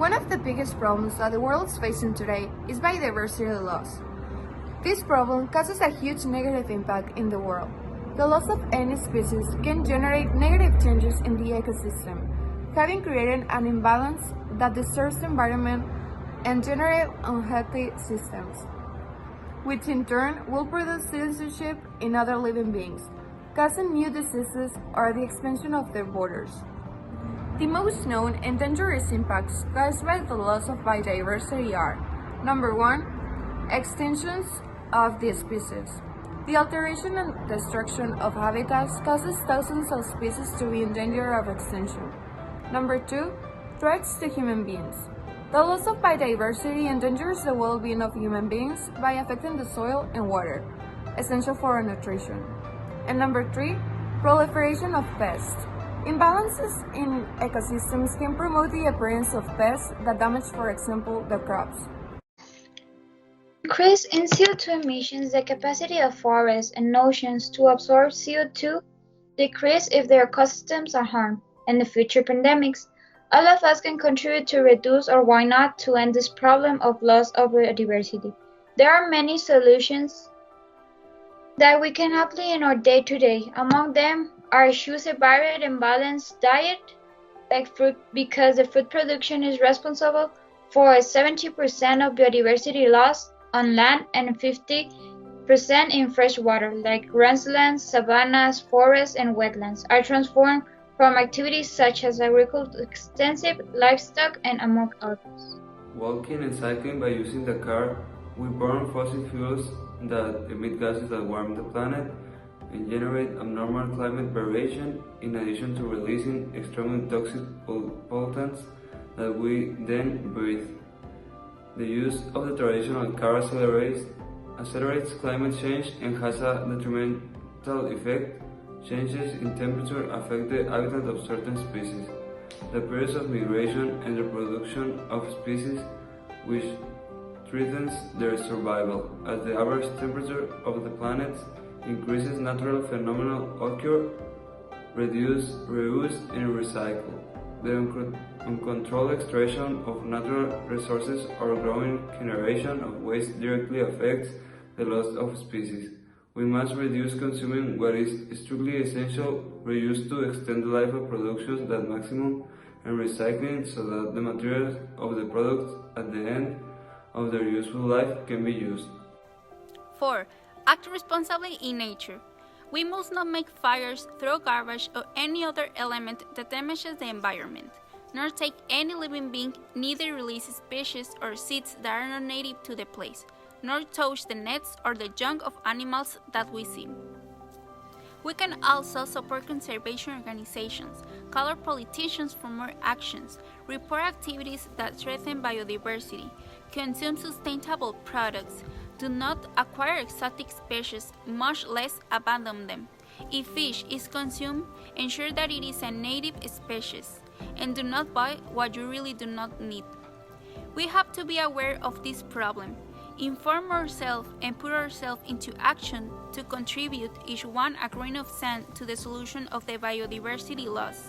One of the biggest problems that the world is facing today is biodiversity loss. This problem causes a huge negative impact in the world. The loss of any species can generate negative changes in the ecosystem, having created an imbalance that disturbs the environment and generate unhealthy systems, which in turn will produce censorship in other living beings, causing new diseases or the expansion of their borders. The most known and dangerous impacts caused by the loss of biodiversity are: number 1, extinctions of the species. The alteration and destruction of habitats causes thousands of species to be in danger of extinction. Number 2, threats to human beings. The loss of biodiversity endangers the well-being of human beings by affecting the soil and water, essential for our nutrition. And number 3, proliferation of pests. Imbalances in ecosystems can promote the appearance of pests that damage, for example, the crops. Increase in CO2 emissions. The capacity of forests and oceans to absorb CO2 decrease if their ecosystems are harmed, and the future pandemics. All of us can contribute to reduce, or why not, to end this problem of loss of biodiversity. There are many solutions that we can apply in our day-to-day. Among them are choose a varied and balanced diet, like fruit, because the food production is responsible for 70% of biodiversity loss on land and 50% in fresh water, like grasslands, savannas, forests, and wetlands, are transformed from activities such as agriculture, extensive livestock, and among others. Walking and cycling by using the car, we burn fossil fuels that emit gases that warm the planet and generate abnormal climate variation, in addition to releasing extremely toxic pollutants that we then breathe. The use of the traditional car accelerates climate change and has a detrimental effect. Changes in temperature affect the habitat of certain species, the periods of migration and reproduction of species, which threatens their survival. As the average temperature of the planet increases, natural phenomena occur: reduce, reuse, and recycle. The uncontrolled extraction of natural resources or growing generation of waste directly affects the loss of species. We must reduce consuming what is strictly essential, reuse to extend the life of productions that maximum, and recycling so that the materials of the products at the end of their useful life can be used. 4. Act responsibly in nature. We must not make fires, throw garbage, or any other element that damages the environment, nor take any living being, neither release species or seeds that are not native to the place, nor touch the nets or the junk of animals that we see. We can also support conservation organizations, call our politicians for more actions, report activities that threaten biodiversity, consume sustainable products, do not acquire exotic species, much less abandon them. If fish is consumed, ensure that it is a native species, and do not buy what you really do not need. We have to be aware of this problem, inform ourselves, and put ourselves into action to contribute, each one a grain of sand, to the solution of the biodiversity loss.